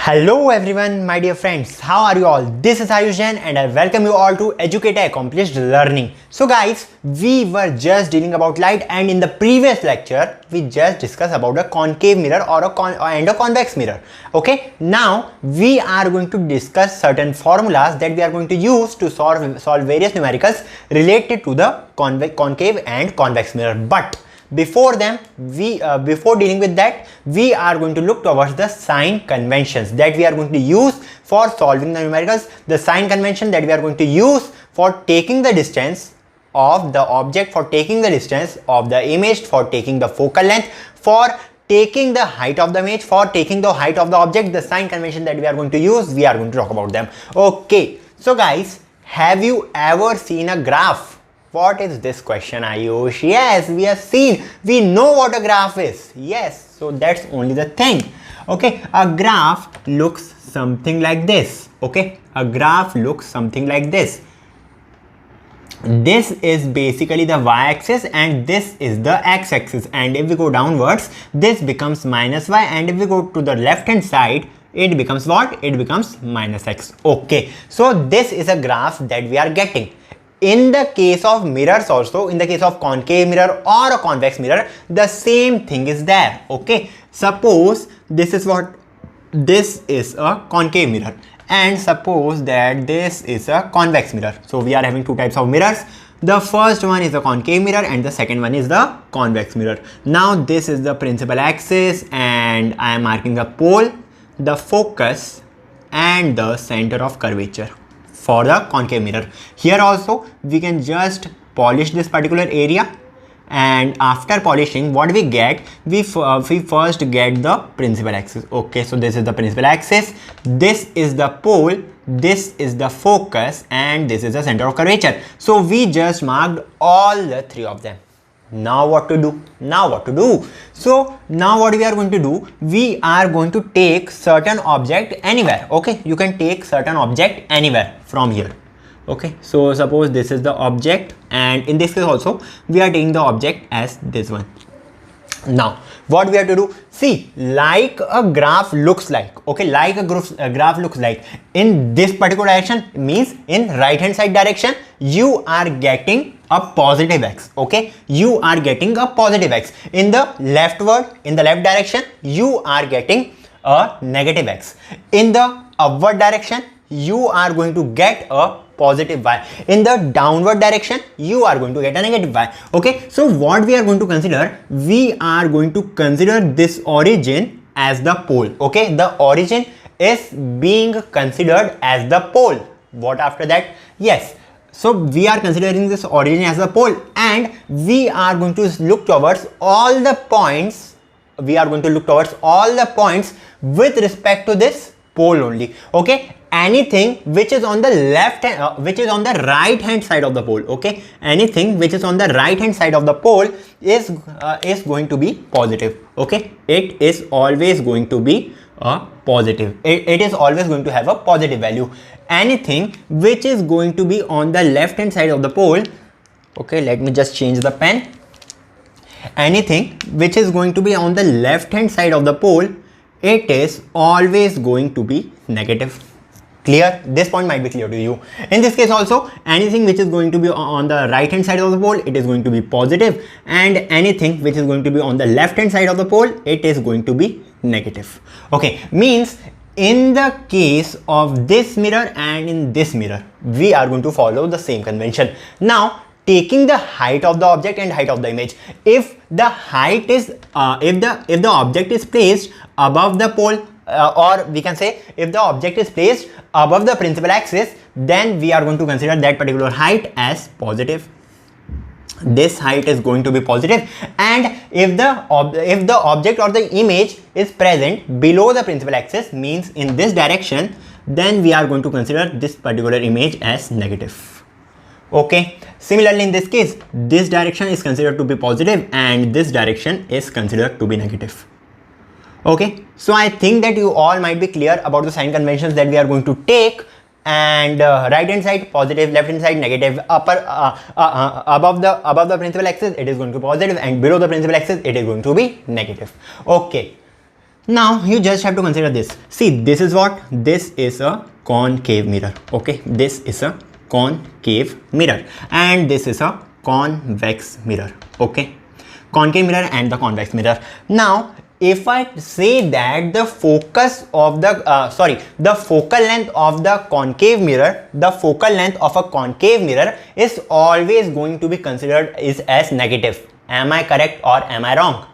Hello everyone, my dear friends, how are you all? This is Ayush Jain and I welcome you all to EDUCATA Accomplished Learning. So guys, we were just dealing about light and in the previous lecture, we just discussed about a concave mirror or a convex mirror. Okay, now we are going to discuss certain formulas that we are going to use to solve various numericals related to the concave and convex mirror. But before dealing with that, we are going to look towards the sign conventions that we are going to use for solving the numericals. The sign convention that we are going to use for taking the distance of the object, for taking the distance of the image, for taking the focal length, for taking the height of the image, for taking the height of the object. The sign convention that we are going to use, we are going to talk about them. Okay, so guys, have you ever seen a graph? What is this question, Ayush? Yes, we have seen. We know what a graph is. Yes, so that's only the thing. Okay, a graph looks something like this. Okay, a graph looks something like this. This is basically the y-axis and this is the x-axis. And if we go downwards, this becomes minus y. And if we go to the left hand side, it becomes what? It becomes minus x. Okay, so this is a graph that we are getting. In the case of mirrors also, in the case of concave mirror or a convex mirror, the same thing is there. Okay, suppose this is what, this is a concave mirror and suppose that this is a convex mirror. So we are having two types of mirrors. The first one is the concave mirror and the second one is the convex mirror. Now this is the principal axis and I am marking the pole, the focus and the center of curvature for the concave mirror. Here also we can just polish this particular area, and after polishing what we get, we first get the principal axis. Okay, so this is the principal axis, this is the pole, this is the focus and this is the center of curvature. So we just marked all the three of them. Now what to do? So now what we are going to do, we are going to take certain object anywhere. Okay, you can take certain object anywhere from here. Okay, so suppose this is the object and in this case also we are taking the object as this one. Now what we have to do, see, like a graph looks like, okay, like a graph looks like, in this particular direction means in right hand side direction you are getting a positive x. Okay, you are getting a positive x. In the left direction you are getting a negative x. In the upward direction you are going to get a positive y. In the downward direction you are going to get a negative y. Okay, so what we are going to consider, we are going to consider this origin as the pole. Okay, the origin is being considered as the pole. What after that? Yes, so we are considering this origin as a pole and we are going to look towards all the points. We are going to look towards all the points with respect to this pole only. Okay, anything which is on the left hand, which is on the right hand side of the pole. Okay, anything which is on the right hand side of the pole is going to be positive. Okay, it is always going to be a positive. It is always going to have a positive value. Anything which is going to be on the left hand side of the pole, okay, let me just change the pen. Anything which is going to be on the left hand side of the pole, it is always going to be negative. Clear? This point might be clear to you. In this case also, anything which is going to be on the right hand side of the pole, it is going to be positive, and anything which is going to be on the left hand side of the pole, it is going to be negative. Okay, means in the case of this mirror and in this mirror, we are going to follow the same convention. Now taking the height of the object and height of the image, if the height is if the object is placed above the pole, or we can say if the object is placed above the principal axis, then we are going to consider that particular height as positive. This height is going to be positive, and if the object or the image is present below the principal axis, means in this direction, then we are going to consider this particular image as negative. Okay, similarly in this case, this direction is considered to be positive and this direction is considered to be negative. Okay, so I think that you all might be clear about the sign conventions that we are going to take. And right hand side positive, left hand side negative, above the principal axis it is going to be positive, and below the principal axis it is going to be negative. Okay, Now you just have to consider this. See, this is what? This is a concave mirror. Okay, this is a concave mirror and this is a convex mirror. Okay, concave mirror and the convex mirror. Now if I say that the focus of the the focal length of the concave mirror, the focal length of a concave mirror is always going to be considered as negative. Am I correct or am I wrong?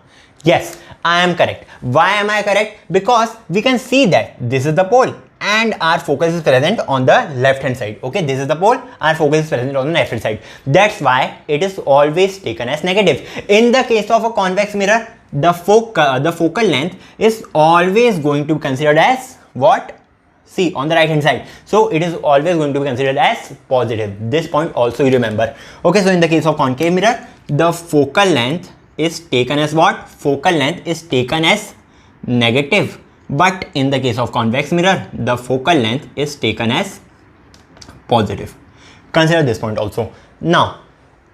Yes, I am correct. Why am I correct? Because we can see that this is the pole and our focus is present on the left hand side. Okay, this is the pole, our focus is present on the left hand side. That's why it is always taken as negative. In the case of a convex mirror, the focal length is always going to be considered as what? See, on the right hand side. So it is always going to be considered as positive. This point also you remember. Okay, so in the case of concave mirror, the focal length is taken as what? Focal length is taken as negative. But in the case of convex mirror, the focal length is taken as positive. Consider this point also. Now,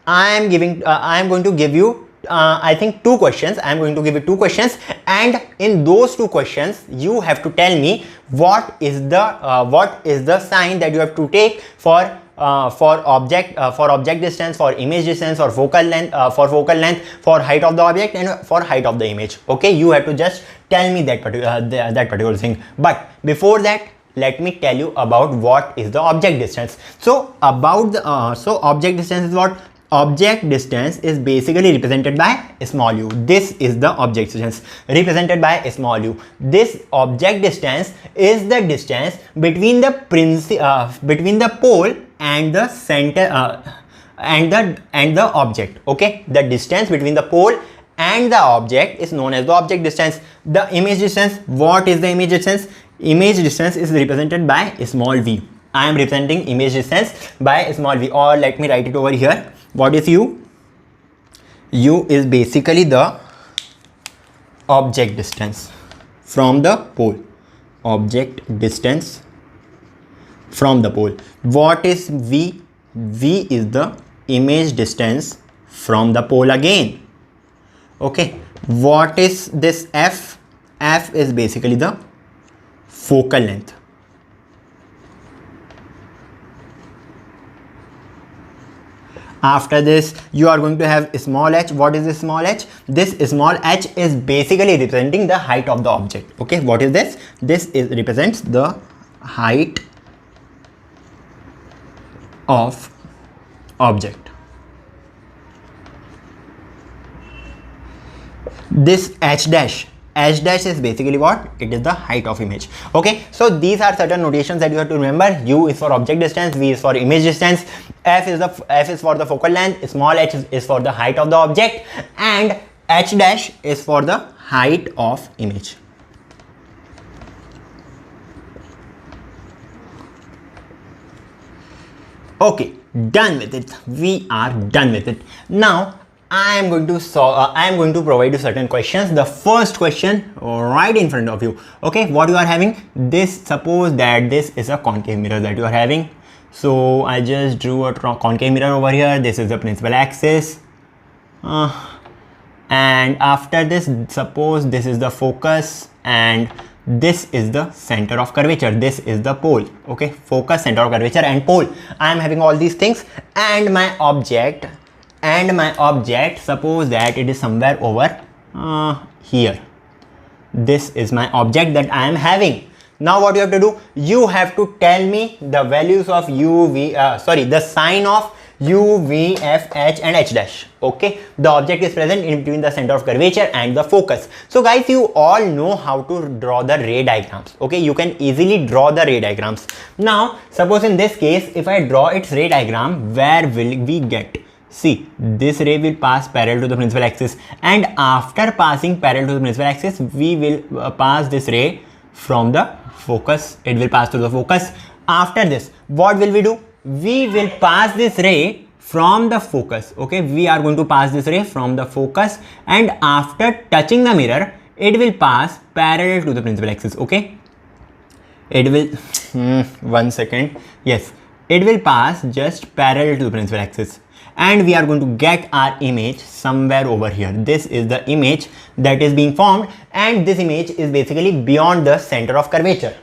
I am going to give you I think two questions. I am going to give you two questions, and in those two questions you have to tell me what is the sign that you have to take for object distance, for image distance, for focal length, for height of the object and for height of the image. Okay, you have to just tell me that particular thing. But before that, let me tell you about what is the object distance. So about the object distance is what? Object distance is basically represented by small u. This is the object distance represented by small u. This object distance is the distance between the pole and the center and the object. Okay, the distance between the pole and the object is known as the object distance. The image distance, what is the image distance? Image distance is represented by small v. I am representing image distance by small v, or let me write it over here. What is u? U is basically the object distance from the pole. Object distance from the pole. What is v? V is the image distance from the pole again. Okay, what is this f? F is basically the focal length. After this, you are going to have small h. What is this small h? This small h is basically representing the height of the object. Okay, what is this? This represents the height of object. This h dash is basically what? It is the height of image. Okay, so these are certain notations that you have to remember. U is for object distance, V is for image distance, F is for the focal length, small h is for the height of the object, and h dash is for the height of image. Okay, done with it. We are done with it. Now I am going to provide you certain questions. The first question right in front of you. Okay, what you are having? This, suppose that this is a concave mirror that you are having. So I just drew a concave mirror over here. This is the principal axis, and after this, suppose this is the focus and this is the center of curvature. This is the pole. Okay, focus, center of curvature and pole. I am having all these things, and my object, suppose that it is somewhere over here. This is my object that I am having. Now what you have to do? You have to tell me the values of the sign of u, v, f, h and h dash. Okay, the object is present in between the center of curvature and the focus. So guys, you all know how to draw the ray diagrams. Okay, you can easily draw the ray diagrams. Now suppose in this case, if I draw its ray diagram, where will we get? See, this ray will pass parallel to the principal axis, and after passing parallel to the principal axis, we will pass this ray from the focus. It will pass through the focus. After this, what will we do? We will pass this ray from the focus. Okay, we are going to pass this ray from the focus, and after touching the mirror, it will pass parallel to the principal axis. Okay, it will 1 second. Yes, it will pass just parallel to the principal axis. and we are going to get our image somewhere over here. This is the image that is being formed, and this image is basically beyond the center of curvature.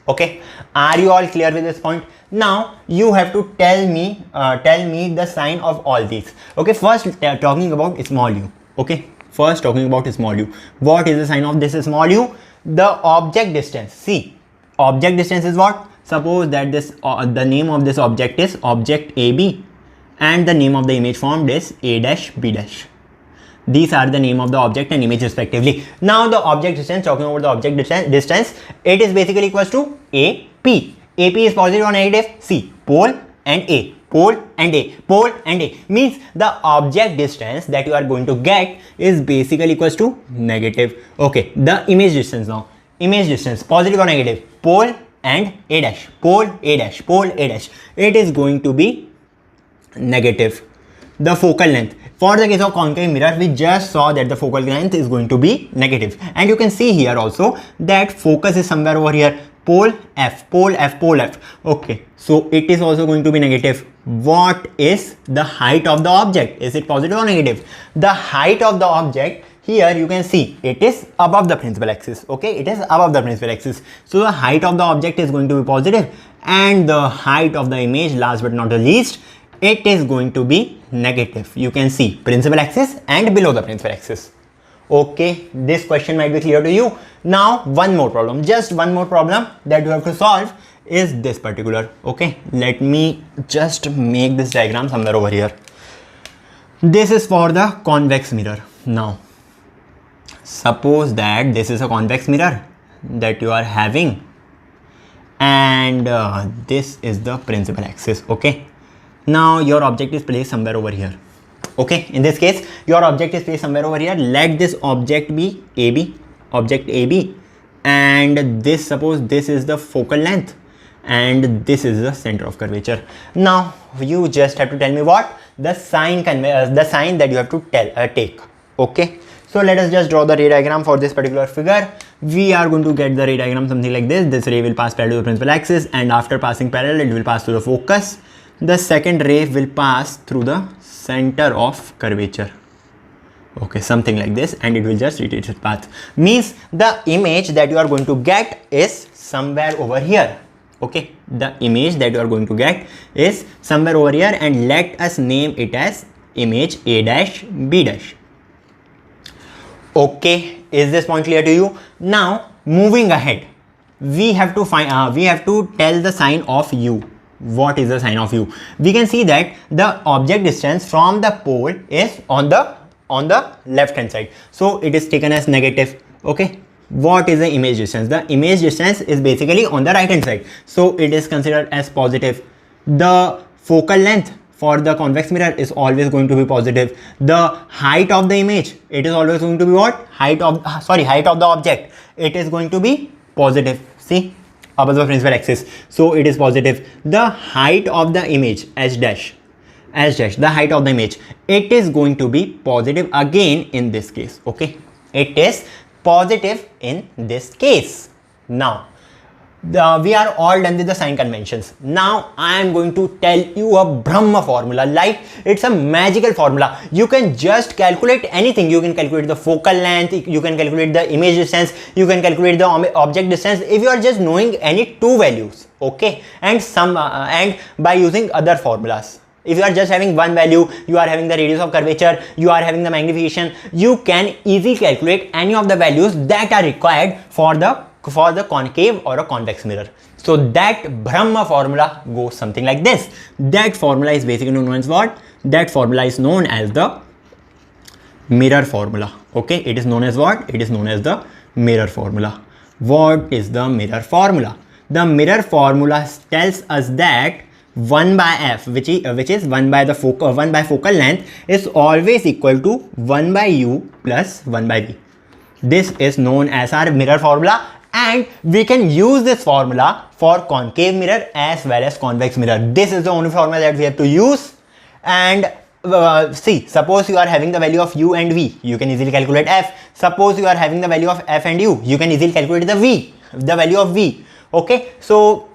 Okay, are you all clear with this point? Now you have to tell me the sign of all these. Okay, first talking about small u. Okay, first talking about small u. What is the sign of this small u? The object distance. See, object distance is what? Suppose that this the name of this object is object AB, and the name of the image formed is A dash B dash. These are the name of the object and image respectively. Now the object distance, talking about the object distance, it is basically equals to AP. AP is positive or negative? See, pole and A, pole and A, pole and A, means the object distance that you are going to get is basically equals to negative. Okay, the image distance now. Image distance, positive or negative? Pole and A dash, pole A dash, pole A dash. It is going to be negative. The focal length. For the case of concave mirror, we just saw that the focal length is going to be negative. And you can see here also that focus is somewhere over here. Pole F, pole F, pole F. Okay, so it is also going to be negative. What is the height of the object? Is it positive or negative? The height of the object, here you can see it is above the principal axis. Okay, it is above the principal axis. So the height of the object is going to be positive, and the height of the image, last but not the least, it is going to be negative. You can see principal axis and below the principal axis. Okay, this question might be clear to you. Now one more problem, just one more problem that you have to solve is this particular. Okay, let me just make this diagram somewhere over here. This is for the convex mirror. Now suppose that this is a convex mirror that you are having, and this is the principal axis. Okay, now your object is placed somewhere over here. Okay, in this case your object is placed somewhere over here. Let this object be AB, object AB, and this, suppose this is the focal length and this is the center of curvature. Now you just have to tell me what the sign that you have to take. Okay, so let us just draw the ray diagram for this particular figure. We are going to get the ray diagram something like this. This ray will pass parallel to the principal axis, and after passing parallel it will pass through the focus. The second ray will pass through the center of curvature. Okay, something like this, and it will just retrace its path. Means the image that you are going to get is somewhere over here. Okay, the image that you are going to get is somewhere over here, and let us name it as image A dash B dash. Okay, is this point clear to you? Now moving ahead, we have to find we have to tell the sign of U. What is the sign of U? We can see that the object distance from the pole is on the left hand side, so it is taken as negative. Okay, what is the image distance? The image distance is basically on the right hand side, so it is considered as positive. The focal length for the convex mirror is always going to be positive. The height of the image, it is always going to be what? Height of the object, it is going to be positive. See, above the principal axis, so it is positive. The height of the image, h dash, the height of the image, it is going to be positive again in this case. Okay, it is positive in this case. Now we are all done with the sign conventions. Now I am going to tell you a Brahma formula, like it's a magical formula. You can just calculate anything. You can calculate the focal length, you can calculate the image distance, you can calculate the object distance if you are just knowing any two values. Okay, and and by using other formulas. If you are just having one value, you are having the radius of curvature, you are having the magnification, you can easily calculate any of the values that are required for the concave or a convex mirror. So that Brahma formula goes something like this. That formula is basically known as what? That formula is known as the mirror formula. Okay, it is known as what? It is known as the mirror formula. What is the mirror formula? The mirror formula tells us that 1 by f, which is 1 by focal length, is always equal to 1 by u plus 1 by v. This is known as our mirror formula, and we can use this formula for concave mirror as well as convex mirror. This is the only formula that we have to use. And see, suppose you are having the value of u and v, you can easily calculate f. Suppose you are having the value of f and u, you can easily calculate the value of v. Okay, so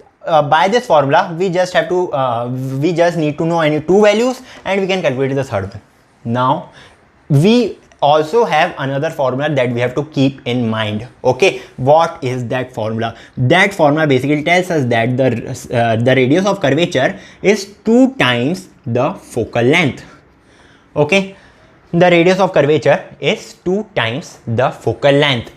by this formula, we just have to, we just need to know any two values and we can calculate the third one. Now, we also have another formula that we have to keep in mind. Okay, what is that formula? That formula basically tells us that the radius of curvature is 2 times the focal length. Okay, the radius of curvature is 2 times the focal length.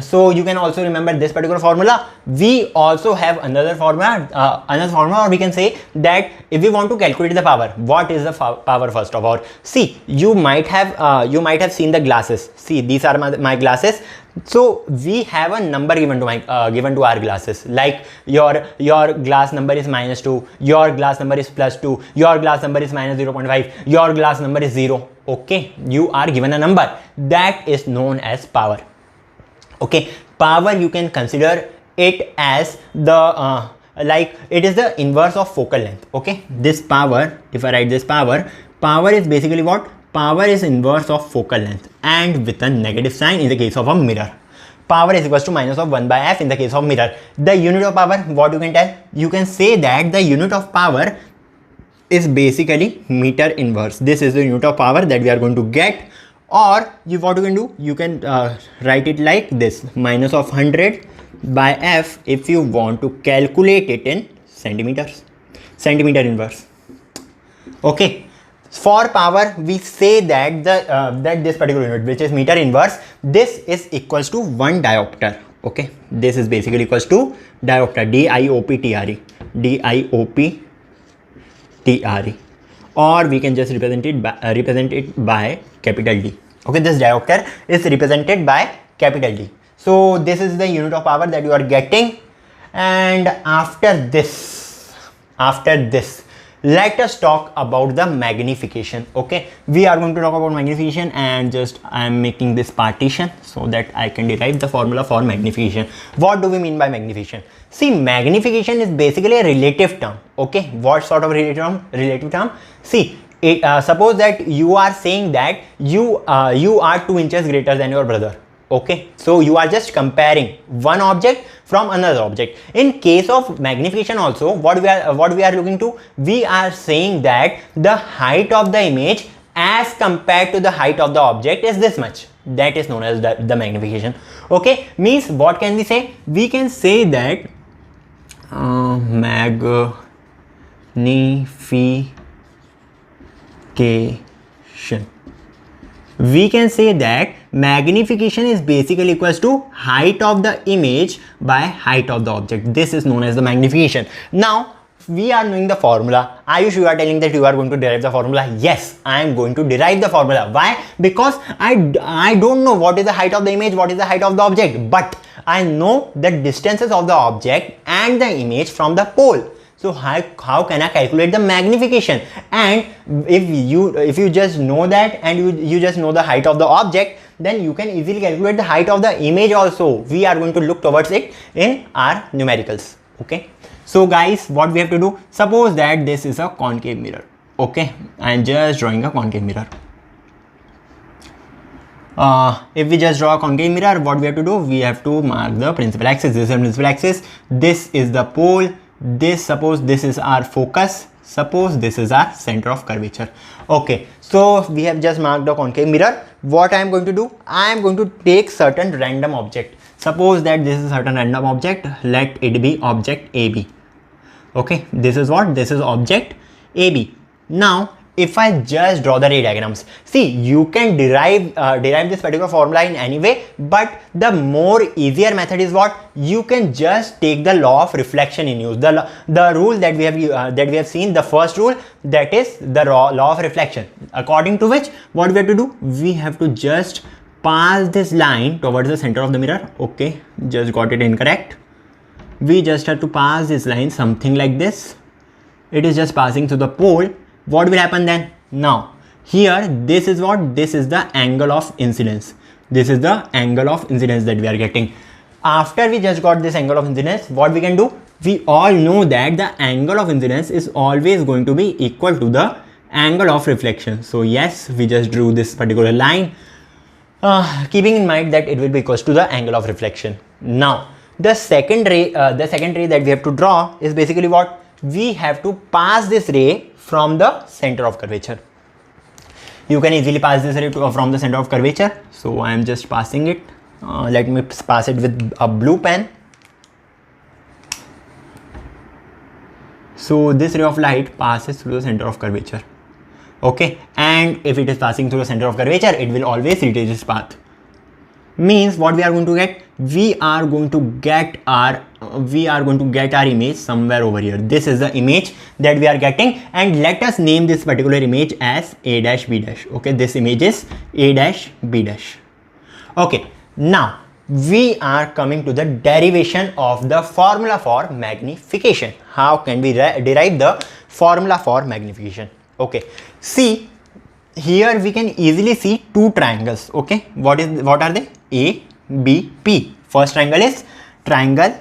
So you can also remember this particular formula. We also have another formula, or we can say that if we want to calculate the power, what is the power first of all? See, you might have seen the glasses. See, these are my glasses. So we have a number given to our glasses, like your glass number is -2, your glass number is +2, your glass number is -0.5, your glass number is 0. Okay, you are given a number that is known as power. Okay, power, you can consider it as the like it is the inverse of focal length. Okay, this power, if I write this power is basically what? Power is inverse of focal length and with a negative sign in the case of a mirror. Power is equals to minus of 1 by f in the case of mirror. The unit of power, what you can tell? You can say that the unit of power is basically meter inverse. This is the unit of power that we are going to get. Or what you can do, you can write it like this, minus of 100 by f if you want to calculate it in centimeters, centimeter inverse. Okay, for power we say that that this particular unit, which is meter inverse, this is equals to 1 diopter. Okay, this is basically equals to diopter, dioptre, dioptre, or we can just represent it by capital D. Okay, this diopter is represented by capital D. So this is the unit of power that you are getting. And after this, let us talk about the magnification. Okay, we are going to talk about magnification, and just I am making this partition so that I can derive the formula for magnification. What do we mean by magnification? See, magnification is basically a relative term. Okay, what sort of relative term? See, suppose that you are saying that you are 2 inches greater than your brother. Okay, so you are just comparing one object from another object. In case of magnification also, what we are looking to, we are saying that the height of the image as compared to the height of the object is this much. That is known as the magnification. Okay, means what can we say? We can say that magnification. We can say that magnification is basically equals to height of the image by height of the object. This is known as the magnification. Now we are knowing the formula. Ayush, you are telling that you are going to derive the formula. Yes, I am going to derive the formula. Why? Because I don't know what is the height of the image, what is the height of the object, but I know the distances of the object and the image from the pole. So how can I calculate the magnification? And if you just know that, and you just know the height of the object, then you can easily calculate the height of the image also. We are going to look towards it in our numericals. Okay, so guys, what we have to do, suppose that this is a concave mirror. Okay, I am just drawing a concave mirror. If we just draw a concave mirror, what we have to do, we have to mark the principal axis. This is the principal axis, this is the pole, suppose this is our focus, suppose this is our center of curvature. Okay, so we have just marked the concave mirror. What I am going to do, I am going to take certain random object. Suppose that this is a certain random object, let it be object AB. Okay, this is what? This is object AB. Now if I just draw the ray diagrams, see, you can derive this particular formula in any way, but the more easier method is what? You can just take the law of reflection in use. The rule that we have seen, the first rule, that is the law of reflection, according to which what we have to do, we have to just pass this line towards the center of the mirror. Okay, just got it incorrect. We just have to pass this line something like this. It is just passing through the pole. What will happen then? Now here, this is what? This is the angle of incidence. This is the angle of incidence that we are getting. After we just got this angle of incidence, what we can do? We all know that the angle of incidence is always going to be equal to the angle of reflection. So yes, we just drew this particular line, keeping in mind that it will be equal to the angle of reflection. Now the second ray that we have to draw is basically what? We have to pass this ray from the center of curvature. You can easily pass this ray from the center of curvature. So I am just passing it. Let me pass it with a blue pen. So this ray of light passes through the center of curvature. Okay, and if it is passing through the center of curvature, it will always retrace its path. Means what we are going to get? We are going to get our image somewhere over here. This is the image that we are getting, and let us name this particular image as A dash B dash. Okay, this image is A dash B dash. Okay, now we are coming to the derivation of the formula for magnification. How can we derive the formula for magnification? Okay, see here we can easily see two triangles. Okay, what are they? A, B, P. First triangle is triangle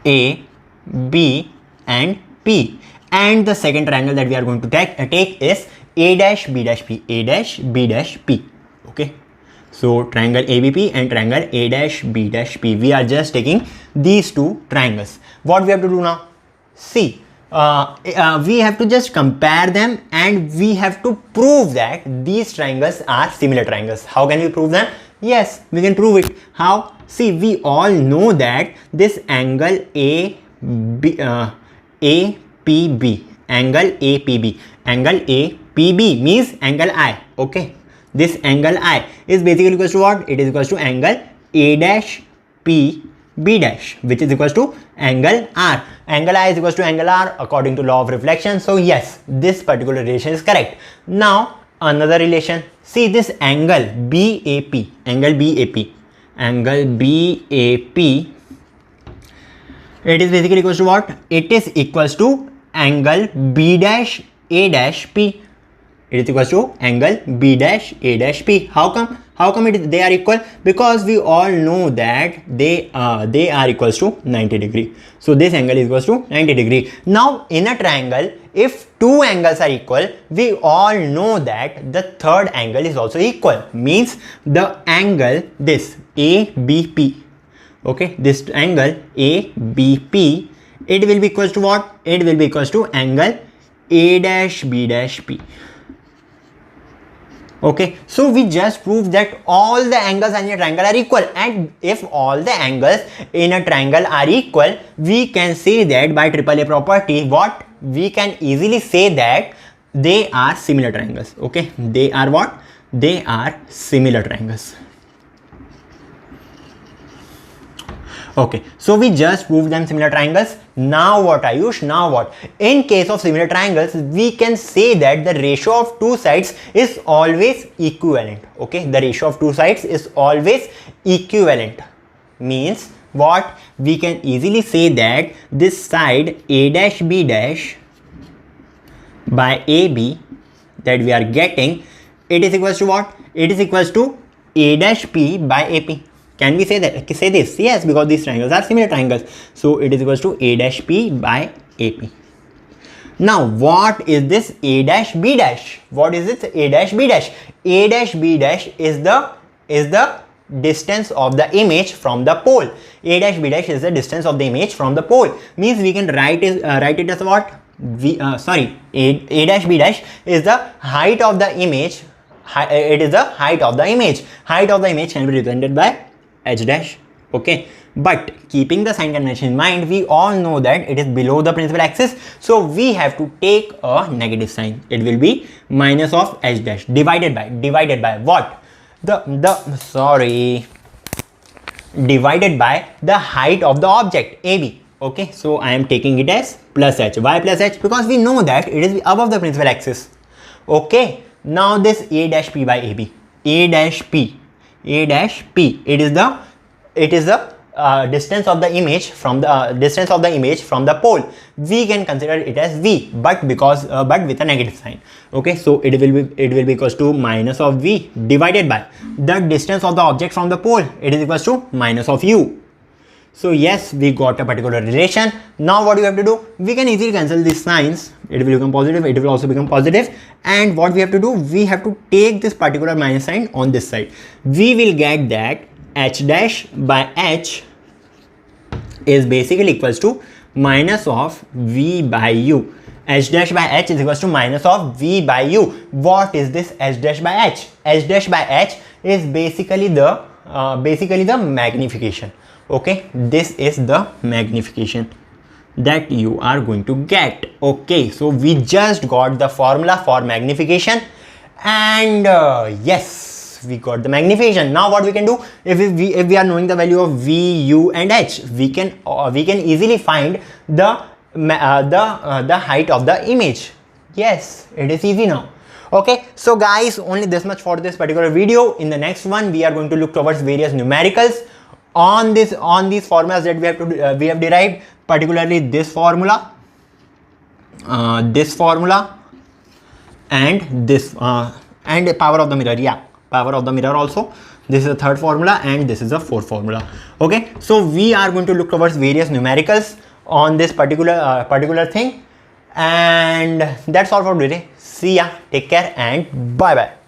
A, B and P, and the second triangle that we are going to take is A dash B dash P. A dash B dash P. Okay, so triangle ABP and triangle A dash B dash P. We are just taking these two triangles. What we have to do now? See, we have to just compare them, and we have to prove that these triangles are similar triangles. How can we prove them? Yes, we can prove it. How? See, we all know that this angle APB, angle APB means angle I. Okay, this angle I is basically equals to what? It is equals to angle A dash P B dash, which is equals to angle R. Angle I is equals to angle R according to law of reflection. So yes, this particular relation is correct. Now another relation. See this angle BAP, angle BAP. It is basically equals to what? It is equals to angle B dash A dash P. It is equals to angle B dash A dash P. How come? They are equal? Because we all know that they are equals to 90 degree. So this angle is equals to 90 degree. Now in a triangle, if two angles are equal, we all know that the third angle is also equal. Means the angle this ABP. Okay, this angle ABP, it will be equals to what? It will be equals to angle A dash B dash P. Okay, so we just proved that all the angles in a triangle are equal, and if all the angles in a triangle are equal, we can say that by AAA property, what? We can easily say that they are similar triangles. Okay, they are what? They are similar triangles. Okay, so we just proved them similar triangles. Now what, Ayush? Now what? In case of similar triangles, we can say that the ratio of two sides is always equivalent. Okay, the ratio of two sides is always equivalent. Means what? We can easily say that this side A dash B dash by AB that we are getting, it is equals to what? It is equals to A dash P by AP. Can we say that? Say this? Yes, because these triangles are similar triangles. So it is equals to A dash P by AP. Now what is this A dash B dash? What is this A dash B dash? A dash B dash is the distance of the image from the pole. A dash B dash is the distance of the image from the pole. Means we can write it as what? A dash B dash is the height of the image. It is the height of the image. Height of the image can be represented by H dash. Okay, but keeping the sign convention in mind, we all know that it is below the principal axis, so we have to take a negative sign. It will be minus of H dash divided by what? Divided by the height of the object AB. Okay, so I am taking it as plus H. Why plus H? Because we know that it is above the principal axis. Okay, now this A dash P by AB. A dash P. It is the distance of the image from the pole. We can consider it as V, but with a negative sign. Okay, so it will be equals to minus of V divided by the distance of the object from the pole. It is equals to minus of U. So yes, we got a particular relation. Now what do you have to do? We can easily cancel these signs. It will become positive. It will also become positive. And what we have to do? We have to take this particular minus sign on this side. We will get that h dash by h is basically equals to minus of v by u. H dash by h is equals to minus of v by u. What is this h dash by h? H dash by h is basically the magnification. Okay, this is the magnification that you are going to get. Okay, so we just got the formula for magnification, and yes, we got the magnification. Now what we can do, if we are knowing the value of v, u and h, we can easily find the height of the image. Yes, it is easy now. Okay, so guys, only this much for this particular video. In the next one, we are going to look towards various numericals on these formulas that we have derived, particularly this formula, and this and the power of the mirror. Yeah, power of the mirror also. This is the third formula and this is the fourth formula. Okay, so we are going to look towards various numericals on this particular thing, and that's all for today. See ya, take care, and bye bye.